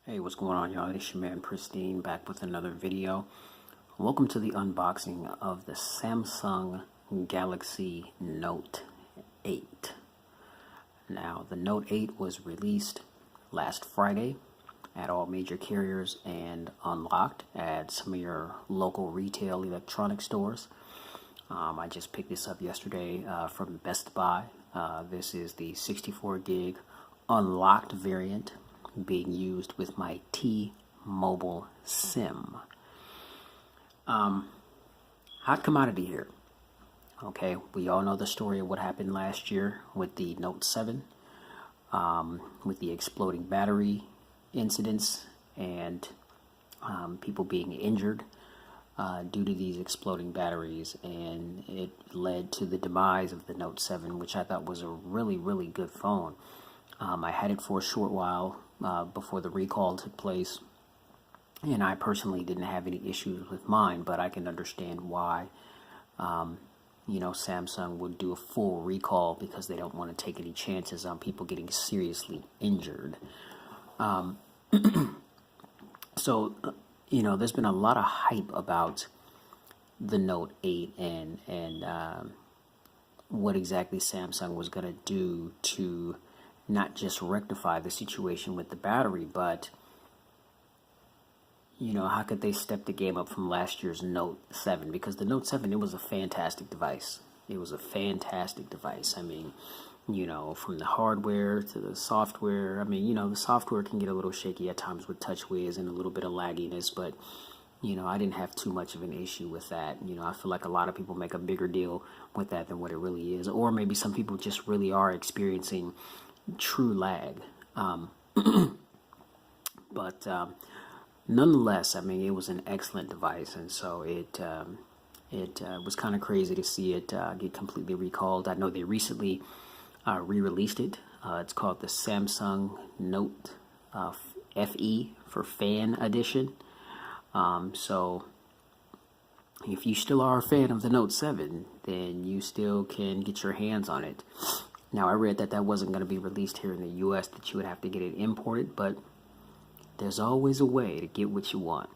Hey, what's going on, y'all? It's your man Pristine back with another video. Welcome to the unboxing of the Samsung Galaxy Note 8. Now, the Note 8 was released last Friday at all major carriers and unlocked at some of your local retail electronic stores. I just picked this up yesterday from Best Buy. This is the 64 gig unlocked variant being used with my T-Mobile SIM. Hot commodity here. Okay, we all know the story of what happened last year with the Note 7, with the exploding battery incidents and people being injured due to these exploding batteries, and it led to the demise of the Note 7, which I thought was a really good phone. I had it for a short while before the recall took place, and I personally didn't have any issues with mine, but I can understand why Samsung would do a full recall, because they don't want to take any chances on people getting seriously injured. So there's been a lot of hype about the Note 8 and what exactly Samsung was going to do to not just rectify the situation with the battery, but how could they step the game up from last year's Note 7? Because the Note 7, it was a fantastic device. It was a fantastic device. I mean, from the hardware to the software. I mean, the software can get a little shaky at times with TouchWiz and a little bit of lagginess, but I didn't have too much of an issue with that. I feel like a lot of people make a bigger deal with that than what it really is, or maybe some people just really are experiencing true lag. But nonetheless, I mean, it was an excellent device, and so it was kind of crazy to see it get completely recalled. I know they recently re-released it. It's called the Samsung Note FE for Fan Edition. So if you still are a fan of the Note 7, then you still can get your hands on it. Now, I read that that wasn't going to be released here in the U.S., that you would have to get it imported, but there's always a way to get what you want.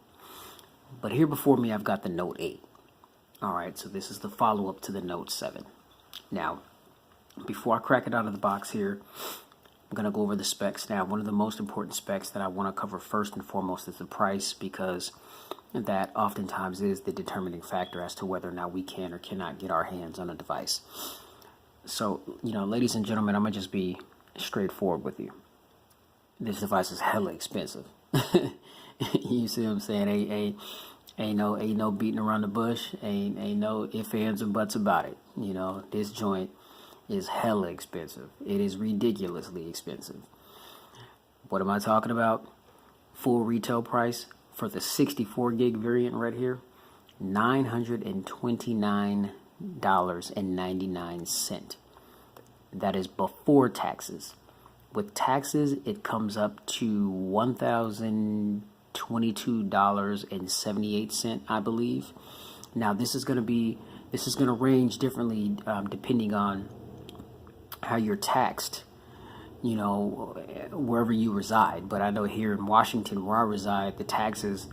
But here before me, I've got the Note 8. Alright, so this is the follow-up to the Note 7. Now, before I crack it out of the box here, I'm going to go over the specs. Now, one of the most important specs that I want to cover first and foremost is the price, because that oftentimes is the determining factor as to whether or not we can or cannot get our hands on a device. So, ladies and gentlemen, I'm going to just be straightforward with you. This device is hella expensive. You see what I'm saying? Ain't no beating around the bush. Ain't no ifs, ands, and buts about it. This joint is hella expensive. It is ridiculously expensive. What am I talking about? Full retail price for the 64 gig variant right here, $929.99. That is before taxes. With taxes, it comes up to $1,022.78, I believe. Now, this is going to range differently depending on how you're taxed, wherever you reside. But I know here in Washington, where I reside, the tax is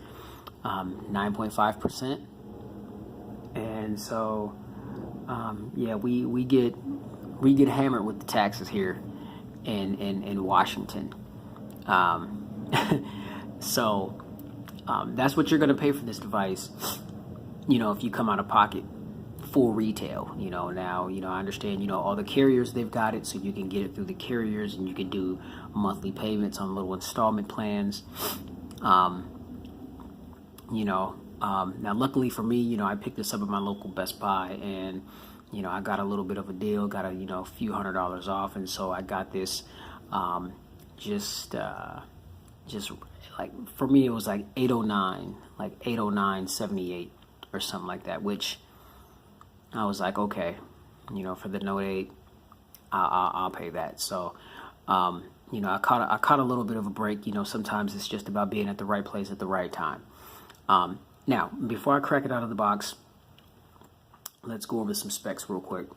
9.5%. And so, yeah, we get hammered with the taxes here in Washington. So that's what you're going to pay for this device, if you come out of pocket full retail. Now, I understand, all the carriers, they've got it, so you can get it through the carriers, and you can do monthly payments on little installment plans. Now, luckily for me, I picked this up at my local Best Buy, and I got a little bit of a deal, got a few $100s off, and so I got this just like, for me it was like 809.78 or something like that, which I was like, okay, for the Note 8, I'll pay that. So I caught a little bit of a break. Sometimes it's just about being at the right place at the right time. Now, before I crack it out of the box, let's go over some specs real quick.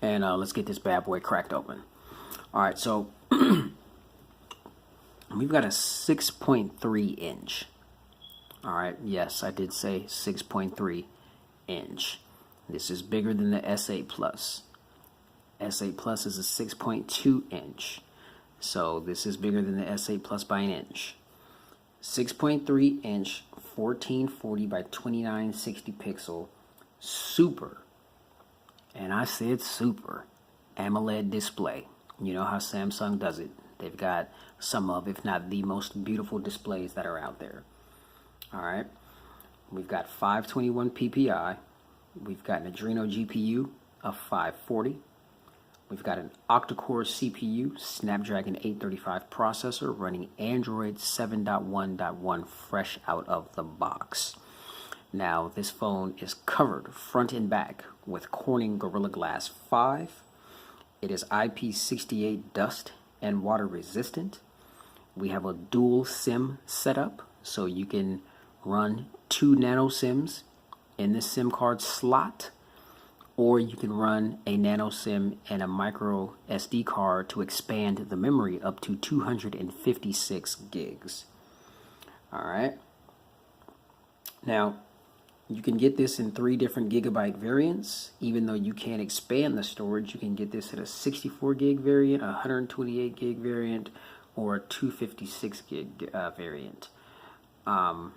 And let's get this bad boy cracked open. All right, so we've got a 6.3 inch. All right, yes, I did say 6.3 inch. This is bigger than the S8 Plus. S8 Plus is a 6.2 inch. So this is bigger than the S8 Plus by an inch. 6.3 inch, 1440 by 2960 pixel, super, and I said super, AMOLED display. You know how Samsung does it. They've got some of, if not the most beautiful displays that are out there. All right, we've got 521 PPI. We've got an Adreno GPU of 540. We've got an octa-core CPU, Snapdragon 835 processor, running Android 7.1.1 fresh out of the box. Now, this phone is covered front and back with Corning Gorilla Glass 5. It is IP68 dust and water resistant. We have a dual SIM setup, so you can run 2 nano SIMs in the SIM card slot, or you can run a nano SIM and a micro SD card to expand the memory up to 256 gigs. All right. Now, you can get this in 3 different gigabyte variants. Even though you can't expand the storage, you can get this in a 64 gig variant, a 128 gig variant, or a 256 gig variant. I'm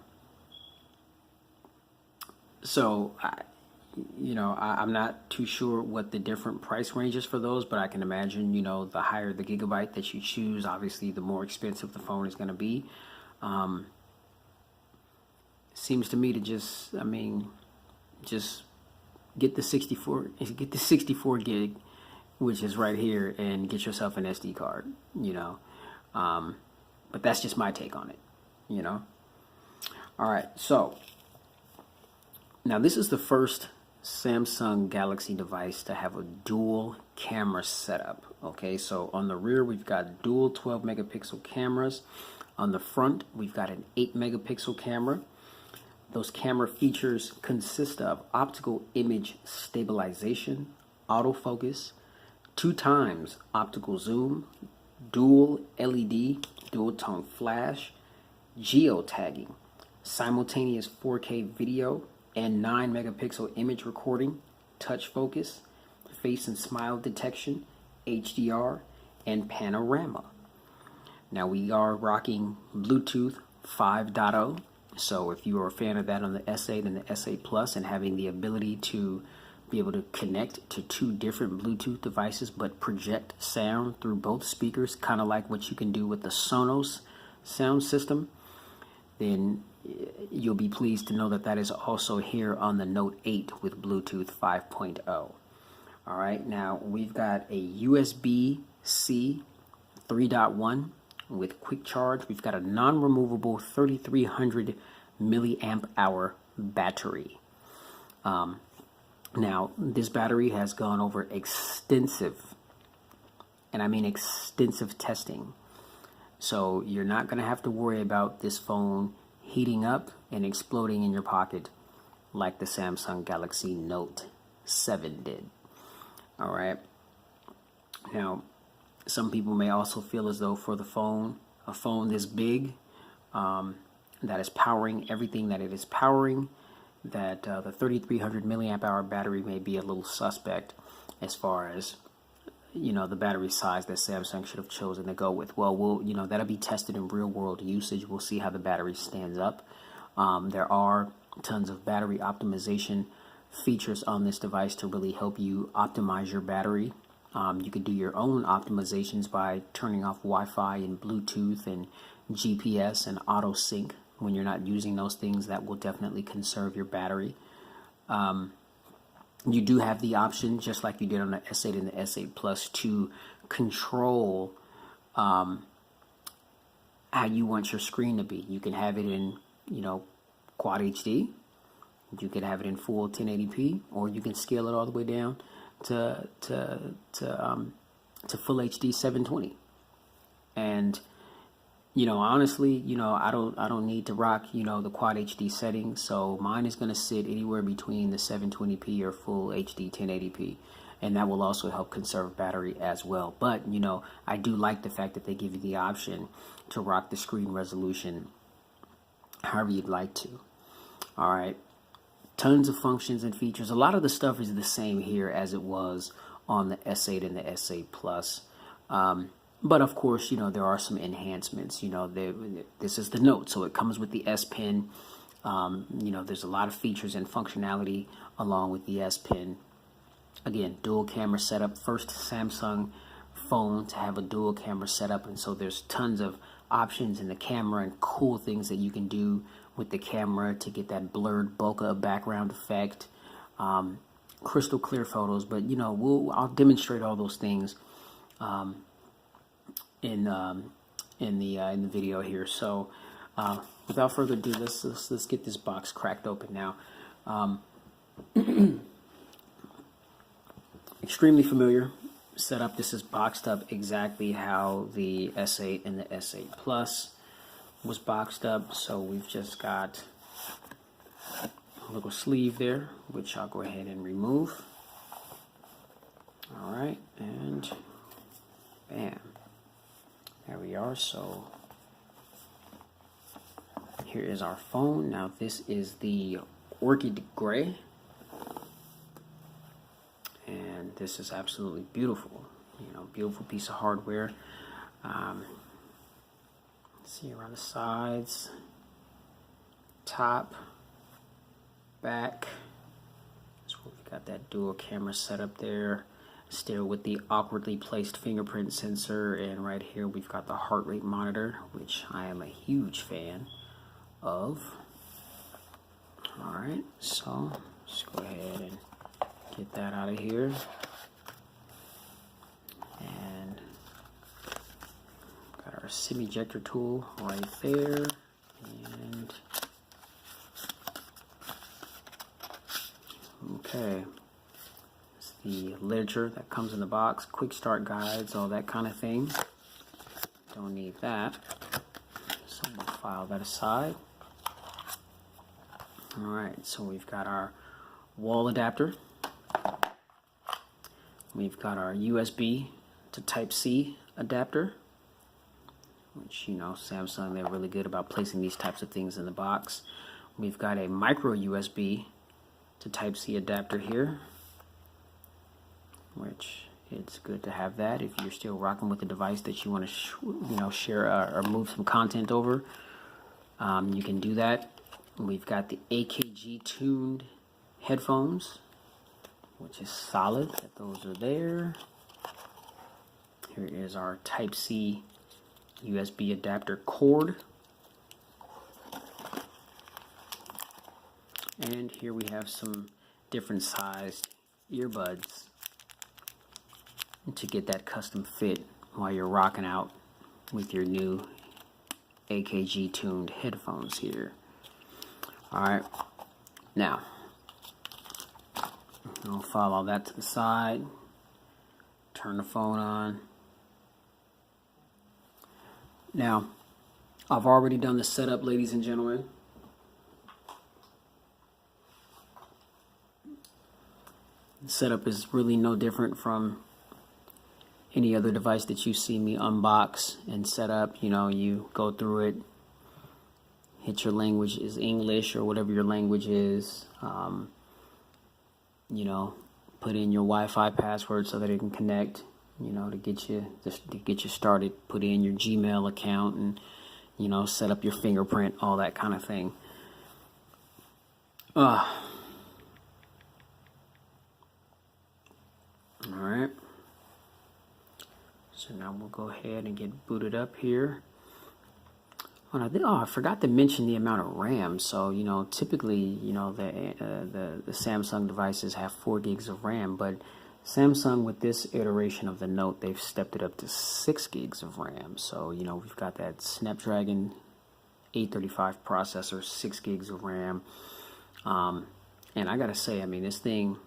not too sure what the different price ranges for those, but I can imagine, the higher the gigabyte that you choose, obviously the more expensive the phone is going to be. Seems to me to just get the 64 gig, which is right here, and get yourself an SD card, but that's just my take on it, All right, so now this is the first Samsung Galaxy device to have a dual camera setup. Okay, so on the rear we've got dual 12 megapixel cameras. On the front we've got an 8 megapixel camera. Those camera features consist of optical image stabilization, autofocus, 2 times optical zoom, dual LED, dual tone flash, geotagging, simultaneous 4K video, and 9 megapixel image recording, touch focus, face and smile detection, HDR, and panorama. Now we are rocking Bluetooth 5.0, so if you are a fan of that on the S8 and the S8 Plus, and having the ability to be able to connect to 2 different Bluetooth devices but project sound through both speakers, kind of like what you can do with the Sonos sound system, then you'll be pleased to know that that is also here on the Note 8 with Bluetooth 5.0. All right, now we've got a USB-C 3.1 with quick charge. We've got a non-removable 3300 milliamp hour battery. Now, this battery has gone over extensive, and I mean extensive testing. So you're not going to have to worry about this phone heating up and exploding in your pocket like the Samsung Galaxy Note 7 did. All right. Now, some people may also feel as though for a phone this big, that is powering everything that it is powering, that the 3300 milliamp hour battery may be a little suspect as far as the battery size that Samsung should have chosen to go with. Well, that'll be tested in real world usage. We'll see how the battery stands up. There are tons of battery optimization features on this device to really help you optimize your battery. You could do your own optimizations by turning off Wi-Fi and Bluetooth and GPS and auto sync when you're not using those things. That will definitely conserve your battery. You do have the option, just like you did on the S8 and the S8 Plus, to control how you want your screen to be. You can have it in, Quad HD. You can have it in full 1080p, or you can scale it all the way down to full HD 720. And honestly, I don't need to rock, the Quad HD settings. So mine is going to sit anywhere between the 720p or full HD 1080p. and that will also help conserve battery as well. But you know, I do like the fact that they give you the option to rock the screen resolution however you'd like to. All right, tons of functions and features. A lot of the stuff is the same here as it was on the S8 and the S8 Plus. But of course, you know, there are some enhancements. You know, this is the Note, so it comes with the S Pen. You know, there's a lot of features and functionality along with the S Pen. Again, dual camera setup. First Samsung phone to have a dual camera setup, and so there's tons of options in the camera and cool things that you can do with the camera to get that blurred bokeh background effect, crystal clear photos. But you know, I'll demonstrate all those things in the video here. So without further ado, let's get this box cracked open now. Extremely familiar setup. This is boxed up exactly how the S8 and the S8 Plus was boxed up. So we've just got a little sleeve there, which I'll go ahead and remove. All right, and bam. There we are. So here is our phone. Now this is the Orchid Gray, and this is absolutely beautiful. You know, beautiful piece of hardware. See around the sides, top, back. So we've got that dual camera setup there. Still with the awkwardly placed fingerprint sensor, and right here we've got the heart rate monitor, which I am a huge fan of. Alright, so let's go ahead and get that out of here. And got our SIM ejector tool right there. And okay. The literature that comes in the box, quick start guides, all that kind of thing. Don't need that, so we'll file that aside. Alright, so we've got our wall adapter. We've got our USB to Type-C adapter, which, you know, Samsung, they're really good about placing these types of things in the box. We've got a micro USB to Type-C adapter here, which it's good to have that if you're still rocking with a device that you want to share or move some content over. You can do that. We've got the AKG tuned headphones, which is solid that those are there. Here is our Type-C USB adapter cord, and here we have some different sized earbuds to get that custom fit while you're rocking out with your new AKG tuned headphones here. Alright, now I'll file all that to the side, turn the phone on. Now, I've already done the setup, ladies and gentlemen. The setup is really no different from any other device that you see me unbox and set up. You know, you go through it, hit your language is English or whatever your language is. You know, put in your Wi-Fi password so that it can connect. You know, to get you started. Put in your Gmail account and, you know, set up your fingerprint, all that kind of thing. All right. So now we'll go ahead and get booted up here. I forgot to mention the amount of RAM. So, you know, typically, you know, the Samsung devices have 4 gigs of RAM, but Samsung, with this iteration of the Note, they've stepped it up to 6 gigs of RAM. So, you know, we've got that Snapdragon 835 processor, 6 gigs of RAM. And I gotta say, I mean, this thing,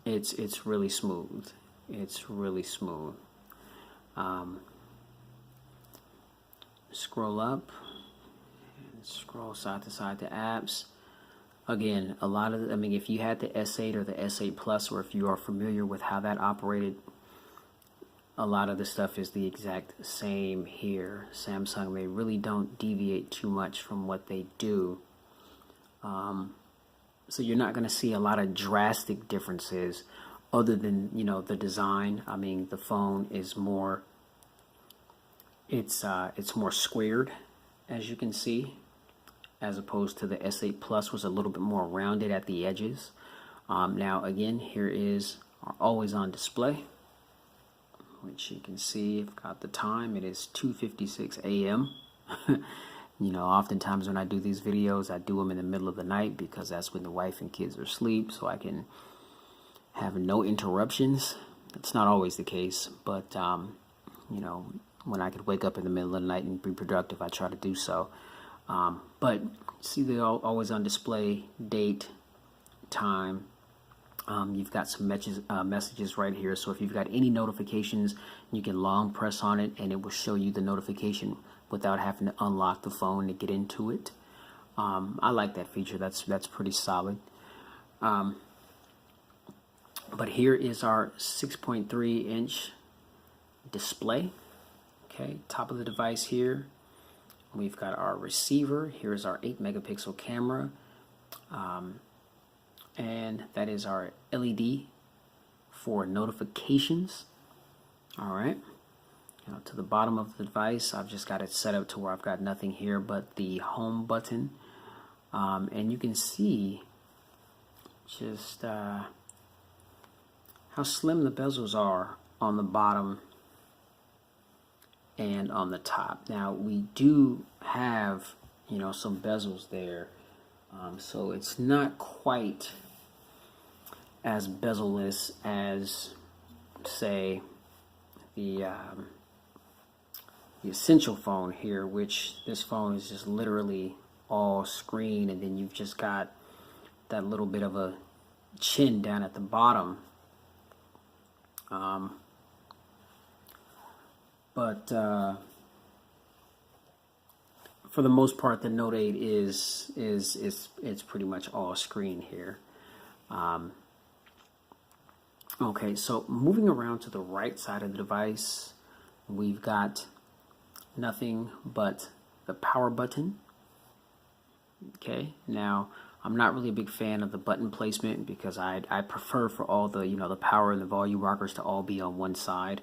it's really smooth. It's really smooth. Scroll up and scroll side to side to apps. again, a lot of, I mean, if you had the S8 or the S8 Plus, or if you are familiar with how that operated, a lot of the stuff is the exact same here. Samsung, they really don't deviate too much from what they do. So you're not going to see a lot of drastic differences other than, you know, the design. I mean, the phone is more, it's more squared, as you can see, as opposed to the S8 Plus was a little bit more rounded at the edges. Now, again, here is our always on display, which you can see. I've got the time. It is 2:56 a.m. You know, oftentimes when I do these videos, I do them in the middle of the night because that's when the wife and kids are asleep, so I can have no interruptions. That's not always the case, but, you know, when I could wake up in the middle of the night and be productive, I try to do so. But see, they're always on display, date, time. You've got some messages right here. So if you've got any notifications, you can long press on it and it will show you the notification without having to unlock the phone to get into it. I like that feature. That's pretty solid. But here is our 6.3 inch display. Okay, top of the device here. We've got our receiver. Here's our 8 megapixel camera. And that is our LED for notifications. All right. Now to the bottom of the device, I've just got it set up to where I've got nothing here but the home button. And you can see just how slim the bezels are on the bottom and on the top. Now we do have, you know, some bezels there, so it's not quite as bezel-less as, say, the Essential phone here, which this phone is just literally all screen, and then you've just got that little bit of a chin down at the bottom. But for the most part, the Note 8 is it's pretty much all screen here. Okay, so moving around to the right side of the device, we've got nothing but the power button. Okay, now I'm not really a big fan of the button placement because I prefer for all the, you know, the power and the volume rockers to all be on one side.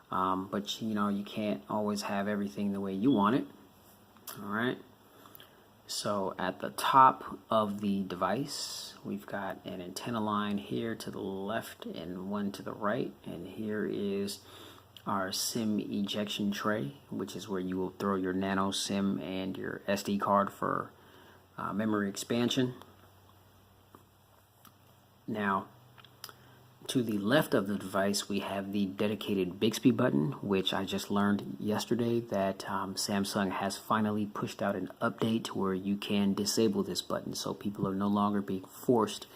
But you know, you can't always have everything the way you want it. All right. So at the top of the device, we've got an antenna line here to the left and one to the right, and here is our SIM ejection tray, which is where you will throw your nano SIM and your SD card for memory expansion. Now, to the left of the device, we have the dedicated Bixby button, which I just learned yesterday that Samsung has finally pushed out an update to where you can disable this button, so people are no longer being forced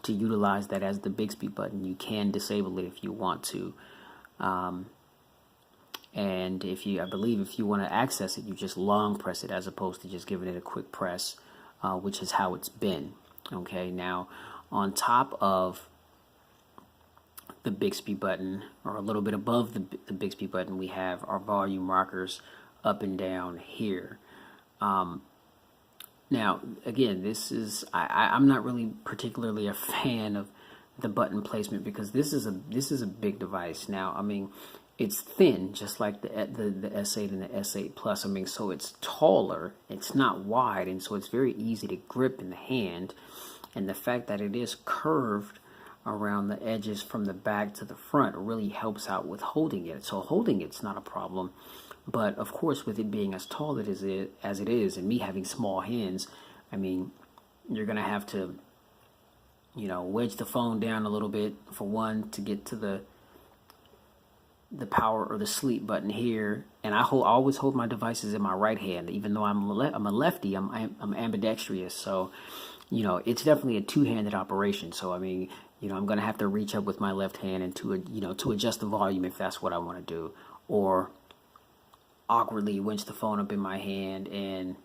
to utilize that as the Bixby button. You can disable it if you want to. And if you, I believe if you want to access it, you just long press it as opposed to just giving it a quick press, which is how it's been. Okay, now on top of the Bixby button, or a little bit above the Bixby button, we have our volume rockers up and down here. Now, again, this is I'm not really particularly a fan of the button placement because this is a big device. Now, I mean, it's thin, just like the S8 and the S8 Plus. I mean, so it's taller, it's not wide, and so it's very easy to grip in the hand. And the fact that it is curved around the edges from the back to the front really helps out with holding it. So holding it's not a problem. But of course, with it being as tall as it is, and me having small hands, I mean, you're gonna have to, you know, wedge the phone down a little bit for one to get to the power or the sleep button here. And I always hold my devices in my right hand, even though I'm a lefty. I'm ambidextrous, so you know it's definitely a two-handed operation. So I mean, you know, I'm gonna have to reach up with my left hand and to adjust the volume if that's what I want to do, or awkwardly winch the phone up in my hand and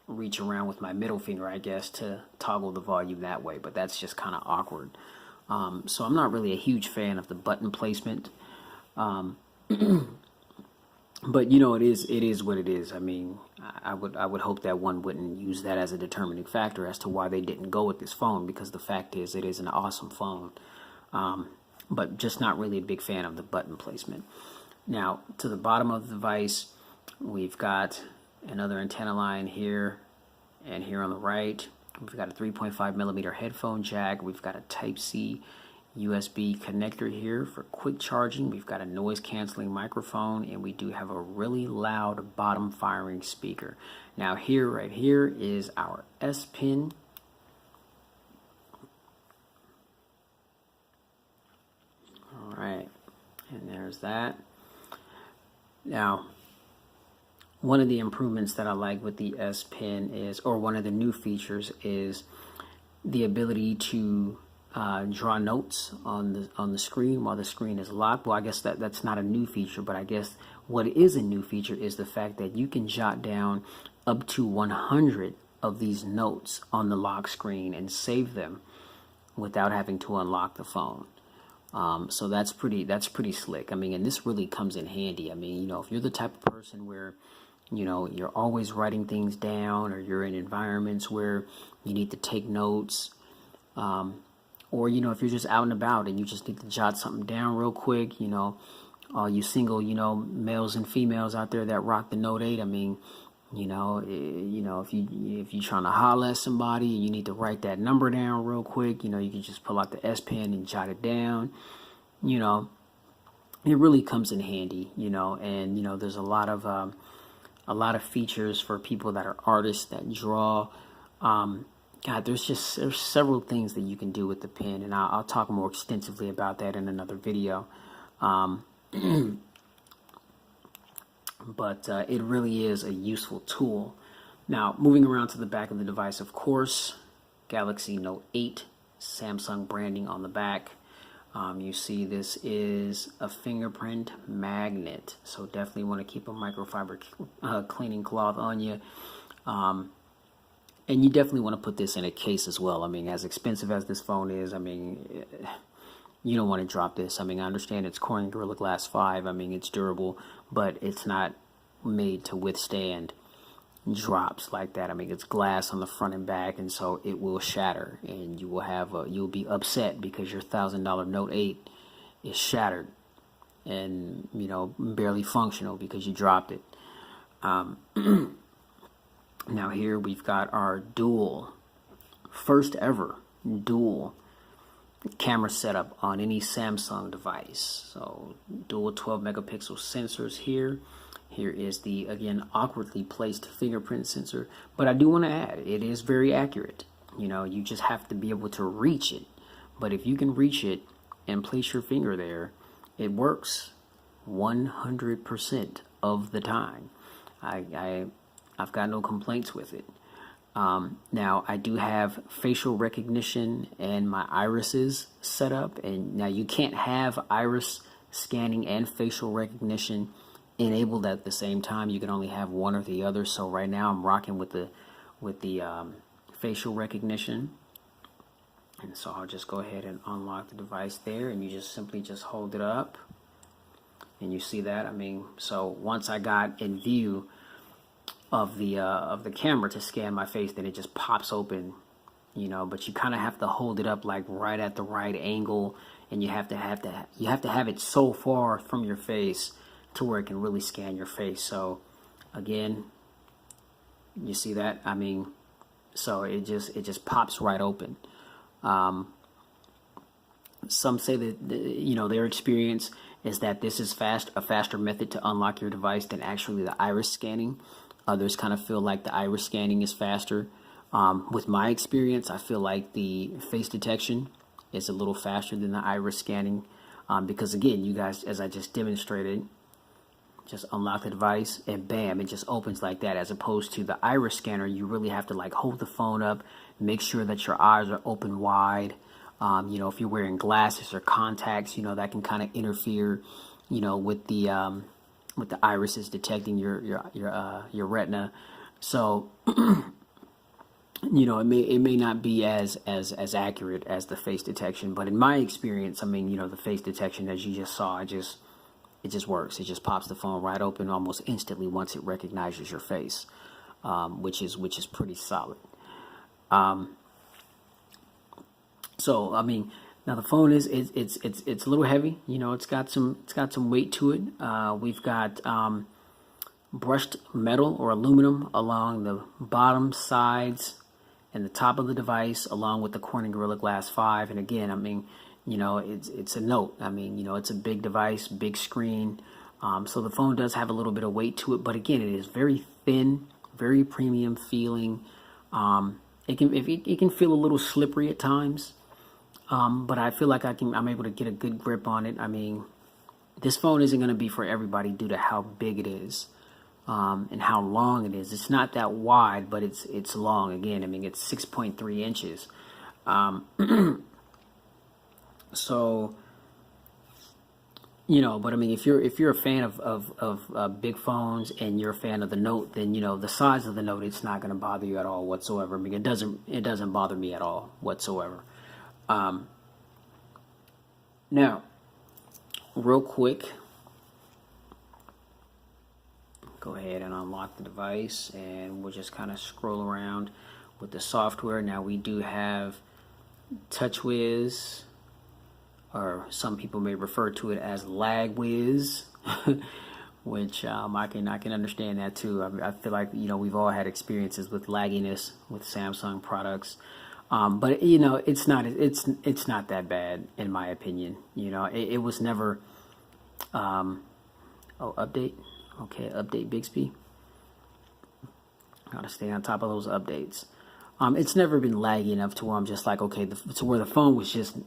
reach around with my middle finger, I guess, to toggle the volume that way, but that's just kind of awkward. So I'm not really a huge fan of the button placement. But you know, it is what it is. I mean, I would hope that one wouldn't use that as a determining factor as to why they didn't go with this phone, because the fact is it is an awesome phone. But just not really a big fan of the button placement. Now, to the bottom of the device, we've got another antenna line here and here on the right. We've got a 3.5 millimeter headphone jack. We've got a Type-C USB connector here for quick charging. We've got a noise canceling microphone, and we do have a really loud bottom firing speaker. Now here, right here, is our S Pen. All right, and there's that. Now, one of the improvements that I like with the S Pen is, or one of the new features is the ability to draw notes on the screen while the screen is locked. Well, I guess that's not a new feature, but I guess what is a new feature is the fact that you can jot down up to 100 of these notes on the lock screen and save them without having to unlock the phone. So that's pretty slick. I mean, and this really comes in handy. I mean, you know, if you're the type of person where, you know, you're always writing things down, or you're in environments where you need to take notes, or, you know, if you're just out and about and you just need to jot something down real quick, you know, all you single, you know, males and females out there that rock the Note 8, I mean, you know, if you're trying to holler at somebody and you need to write that number down real quick, you know, you can just pull out the S Pen and jot it down. You know, it really comes in handy, you know, and, you know, there's a lot of features for people that are artists that draw. God, there's several things that you can do with the pen, and I'll talk more extensively about that in another video. But it really is a useful tool. Now, moving around to the back of the device, of course, Galaxy Note 8, Samsung branding on the back. You see this is a fingerprint magnet, so definitely want to keep a microfiber cleaning cloth on you. And you definitely want to put this in a case as well. I mean, as expensive as this phone is, I mean, you don't want to drop this. I mean, I understand it's Corning Gorilla Glass 5. I mean, it's durable, but it's not made to withstand drops like that. I mean, it's glass on the front and back, and so it will shatter, and you'll be upset because your $1,000 Note 8 is shattered and, you know, barely functional because you dropped it. Now here we've got our first ever dual camera setup on any Samsung device. So dual 12 megapixel sensors here. Here is the, again, awkwardly placed fingerprint sensor, but I do want to add, it is very accurate. You know, you just have to be able to reach it. But if you can reach it and place your finger there, it works 100% of the time. I've got no complaints with it. Now, I do have facial recognition and my irises set up. And now you can't have iris scanning and facial recognition enabled at the same time. You can only have one or the other. So right now I'm rocking with the facial recognition. And so I'll just go ahead and unlock the device there, and you just simply hold it up. And you see that? I mean, so once I got in view of the camera to scan my face, then it just pops open, you know. But you kind of have to hold it up like right at the right angle, and you have to have it so far from your face to where it can really scan your face. So again, you see that? I mean, so it just pops right open. Some say that, you know, their experience is that this is a faster method to unlock your device than actually the iris scanning. Others kind of feel like the iris scanning is faster. With my experience, I feel like the face detection is a little faster than the iris scanning, because again, you guys, as I just demonstrated, just unlock the device and bam, it just opens like that. As opposed to the iris scanner, you really have to like hold the phone up, make sure that your eyes are open wide. You know, if you're wearing glasses or contacts, you know, that can kind of interfere, you know, with the irises detecting your retina. So, it may not be as accurate as the face detection, but in my experience, I mean, the face detection, as you just saw, it just works. It just pops the phone right open almost instantly once it recognizes your face, which is pretty solid. So I mean, now the phone it's a little heavy. It's got some weight to it. We've got brushed metal or aluminum along the bottom, sides, and the top of the device, along with the Corning Gorilla Glass 5. And again, I mean, it's a Note. I mean, it's a big device, big screen. So the phone does have a little bit of weight to it, but again, it is very thin, very premium feeling. It can feel a little slippery at times, but I feel like I'm able to get a good grip on it. I mean, this phone isn't going to be for everybody due to how big it is. And how long it is. It's not that wide, but it's long. Again, I mean, it's 6.3 inches. So, but I mean, if you're a fan of big phones and you're a fan of the Note, then the size of the Note, it's not going to bother you at all whatsoever. I mean, it doesn't bother me at all whatsoever. Now, real quick, go ahead and unlock the device, and we'll just kind of scroll around with the software. Now we do have TouchWiz, or some people may refer to it as LagWiz, which I can understand that too. I feel like we've all had experiences with lagginess with Samsung products, but it's not that bad in my opinion. It was never. Update. Okay, update Bixby. Gotta stay on top of those updates. It's never been laggy enough to where I'm just like, okay, to where the phone was just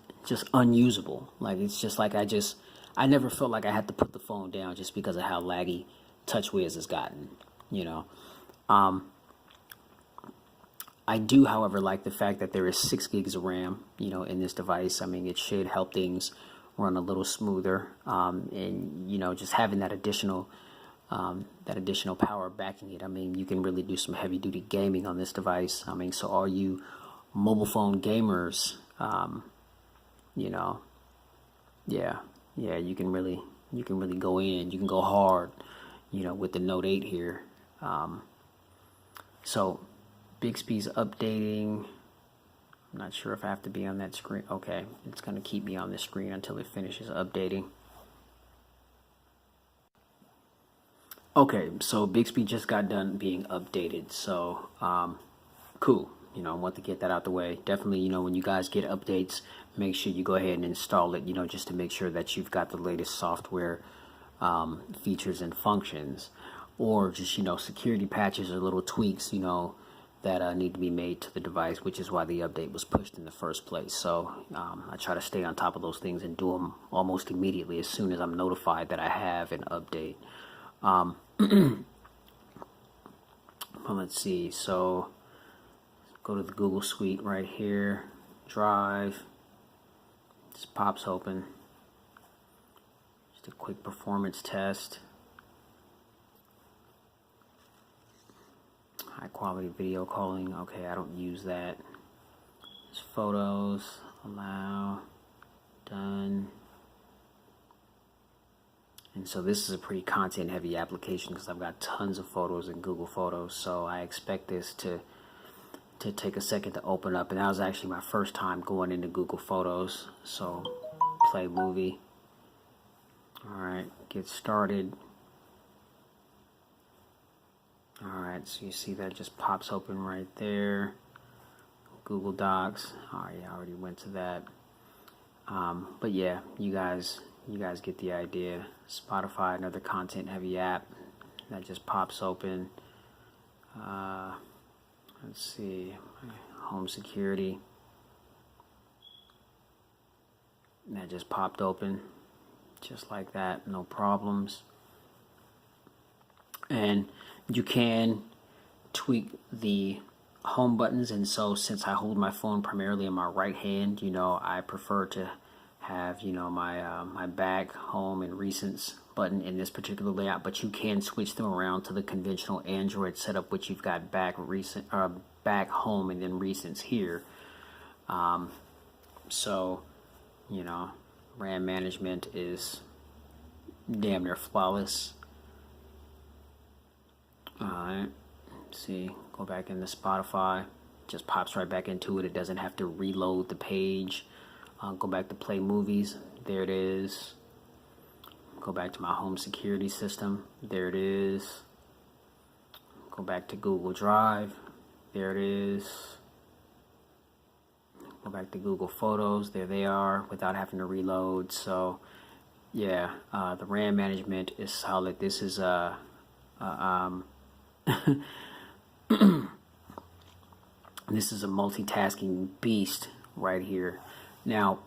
unusable. Like, it's just like I never felt like I had to put the phone down just because of how laggy TouchWiz has gotten. I do, however, like the fact that there is 6 gigs of RAM, in this device. I mean, it should help things run a little smoother, and just having that additional power backing it. I mean, you can really do some heavy duty gaming on this device. I mean, so all you mobile phone gamers, you can really go in. You can go hard, with the Note 8 here. So Bixby's updating. I'm not sure if I have to be on that screen. Okay, it's going to keep me on this screen until it finishes updating. Okay, so Bixby just got done being updated, so cool. I want to get that out the way. Definitely, when you guys get updates, make sure you go ahead and install it, just to make sure that you've got the latest software features and functions, or just, security patches or little tweaks, that need to be made to the device, which is why the update was pushed in the first place. So I try to stay on top of those things and do them almost immediately as soon as I'm notified that I have an update. Well, let's see. So go to the Google Suite right here. Drive. Just pops open. Just a quick performance test. High quality video calling. Okay, I don't use that. Just photos. Allow. Done. And so this is a pretty content heavy application because I've got tons of photos in Google Photos. So I expect this to take a second to open up. And that was actually my first time going into Google Photos. So play movie. Alright, get started. Alright, so you see that just pops open right there. Google Docs. Alright, I already went to that. But yeah, you guys get the idea. Spotify, another content heavy app that just pops open. Let's see, home security. That just popped open just like that, no problems. And you can tweak the home buttons, and so since I hold my phone primarily in my right hand, I prefer to have, you know, my back, home, and recents button in this particular layout, but you can switch them around to the conventional Android setup, which you've got back, recent, back, home, and then recents here. So, you know, RAM management is damn near flawless. Alright, see, go back into Spotify, just pops right back into it. It doesn't have to reload the page. Go back to play movies, there it is. Go back to my home security system, there it is. Go back to Google Drive, there it is. Go back to Google Photos, there they are, without having to reload. So yeah, the RAM management is solid. This is this is a multitasking beast right here. Now,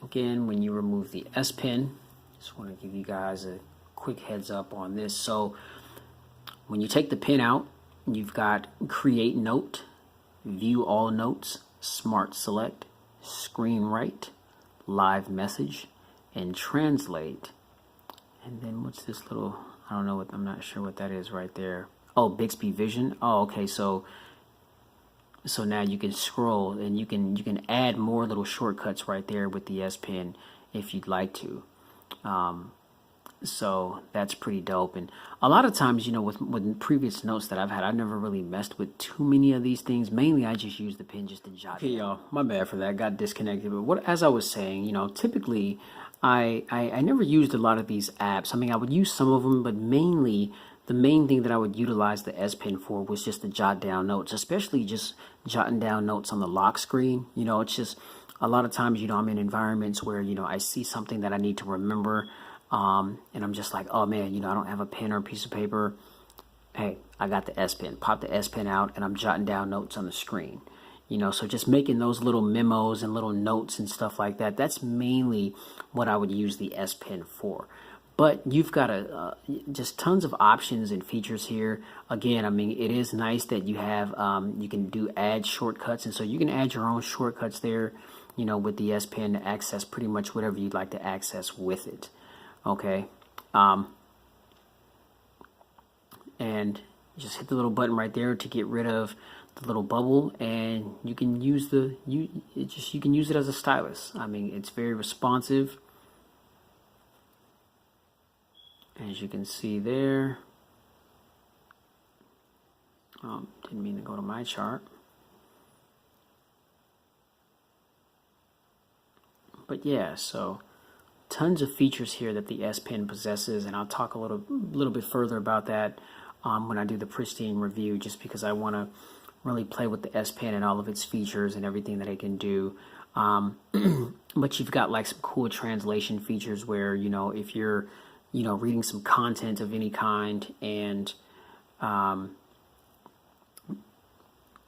again, when you remove the S Pen, just want to give you guys a quick heads up on this. So when you take the pen out, you've got Create Note, View All Notes, Smart Select, Screen Write, Live Message, and Translate. And then what's this little, I don't know what, I'm not sure what that is right there. Oh, Bixby Vision. Oh, okay, so now you can scroll and you can add more little shortcuts right there with the S Pen if you'd like to. So that's pretty dope. And a lot of times, you know, with previous notes that I've had, I've never really messed with too many of these things. Mainly, I just use the pen just to jot. Okay, y'all, my bad for that. Got disconnected. But as I was saying, you know, typically I never used a lot of these apps. I mean, I would use some of them, but mainly the main thing that I would utilize the S Pen for was just to jot down notes, especially just jotting down notes on the lock screen. You know, it's just a lot of times, you know, I'm in environments where, you know, I see something that I need to remember, and I'm just like, oh man, you know, I don't have a pen or a piece of paper. Hey, I got the S Pen. Pop the S Pen out, and I'm jotting down notes on the screen. You know, so just making those little memos and little notes and stuff like that, that's mainly what I would use the S Pen for. But you've got just tons of options and features here. Again, I mean, it is nice that you have, you can do add shortcuts. And so you can add your own shortcuts there, you know, with the S Pen to access pretty much whatever you'd like to access with it. Okay. And just hit the little button right there to get rid of the little bubble, and you can use you can use it as a stylus. I mean, it's very responsive, as you can see there. Didn't mean to go to my chart, but yeah, so tons of features here that the S Pen possesses, and I'll talk a little bit further about that when I do the Pristine review, just because I want to really play with the S Pen and all of its features and everything that it can do. But you've got like some cool translation features where, you know, if you're, you know, reading some content of any kind and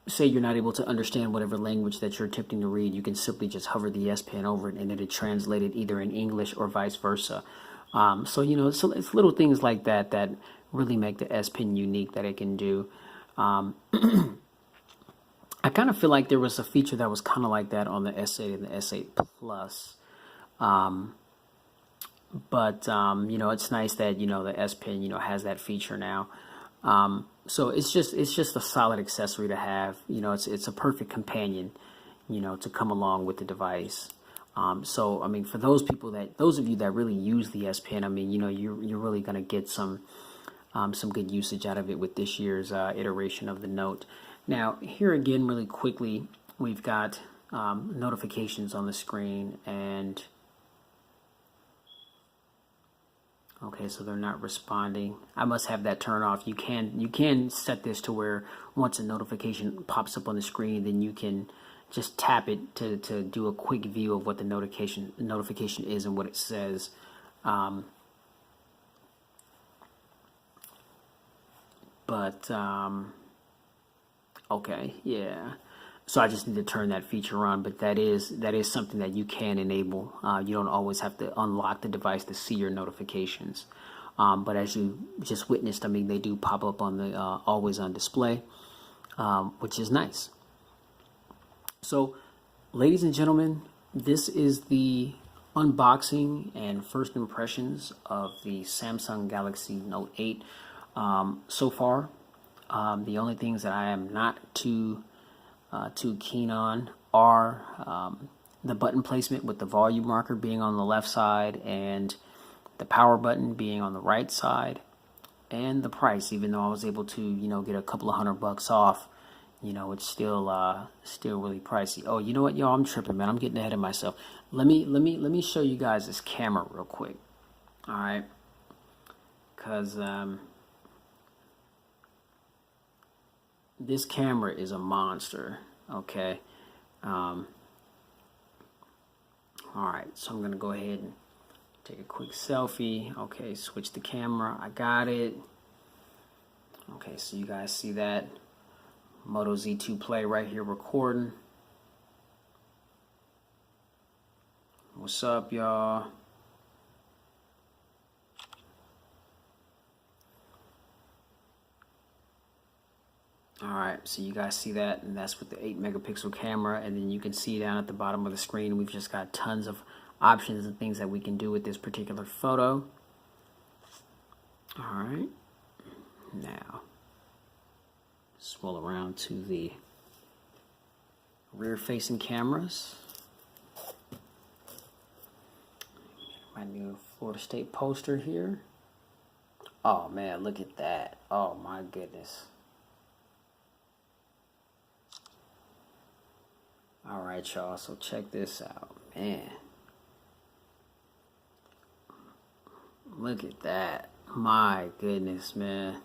say you're not able to understand whatever language that you're attempting to read, you can simply just hover the S Pen over it and it'll translate it either in English or vice versa. So, you know, so it's little things like that that really make the S Pen unique that it can do. I kind of feel like there was a feature that was kind of like that on the S8 and the S8 Plus. But you know, it's nice that, you know, the S Pen, you know, has that feature now. So it's just a solid accessory to have. You know, it's a perfect companion, you know, to come along with the device. So I mean, for those of you that really use the S Pen, I mean, you know, you're really gonna get some good usage out of it with this year's iteration of the Note. Now, here again, really quickly, we've got notifications on the screen, and okay, so they're not responding. I must have that turned off. You can set this to where once a notification pops up on the screen, then you can just tap it to do a quick view of what the notification is and what it says. Okay, yeah. So I just need to turn that feature on, but that is something that you can enable. You don't always have to unlock the device to see your notifications. But as you just witnessed, I mean, they do pop up on the always on display, which is nice. So, ladies and gentlemen, this is the unboxing and first impressions of the Samsung Galaxy Note 8. So far, the only things that I am not too keen on are the button placement, with the volume marker being on the left side and the power button being on the right side, and the price. Even though I was able to, get a couple of $100 off, it's still really pricey. Oh, you know what, y'all? I'm tripping, man. I'm getting ahead of myself. Let me show you guys this camera real quick. All right, because this camera is a monster. Okay. All right, so I'm gonna go ahead and take a quick selfie. Okay, switch the camera. I got it. Okay, so you guys see that Moto Z2 Play right here recording. What's up, y'all? Alright, so you guys see that, and that's with the 8 megapixel camera, and then you can see down at the bottom of the screen we've just got tons of options and things that we can do with this particular photo. Alright, now swirl around to the rear facing cameras. My new Florida State poster here. Oh man, look at that. Oh my goodness. Alright, y'all, so check this out, man. Look at that. My goodness, man.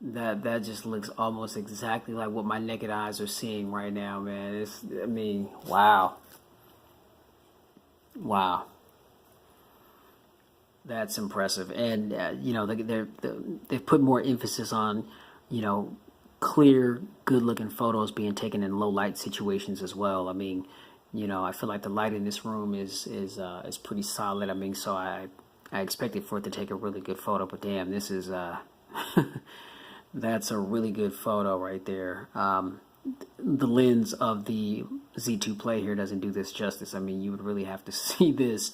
That just looks almost exactly like what my naked eyes are seeing right now, man. Wow. Wow. That's impressive. And, they've put more emphasis on, clear, good-looking photos being taken in low-light situations as well. I feel like the light in this room is pretty solid. So I expected for it to take a really good photo, but damn, this is that's a really good photo right there. The lens of the Z2 Play here doesn't do this justice. You would really have to see this.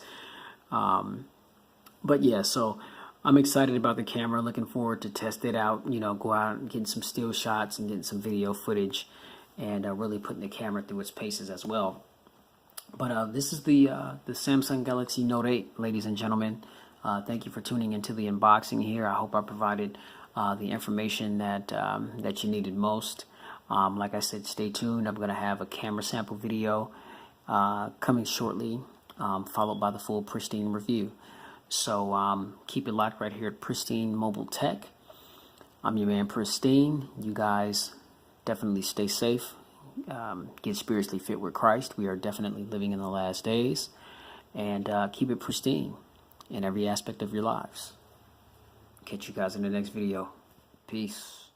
But yeah, so I'm excited about the camera, looking forward to test it out, go out and get some still shots and get some video footage, and really putting the camera through its paces as well. But this is the Samsung Galaxy Note 8, ladies and gentlemen. Thank you for tuning into the unboxing here. I hope I provided the information that that you needed most. Like I said, stay tuned. I'm going to have a camera sample video coming shortly, followed by the full Pristine review. So keep it locked right here at Pristine Mobile Tech. I'm your man, Pristine. You guys definitely stay safe. Get spiritually fit with Christ. We are definitely living in the last days. And keep it pristine in every aspect of your lives. Catch you guys in the next video. Peace.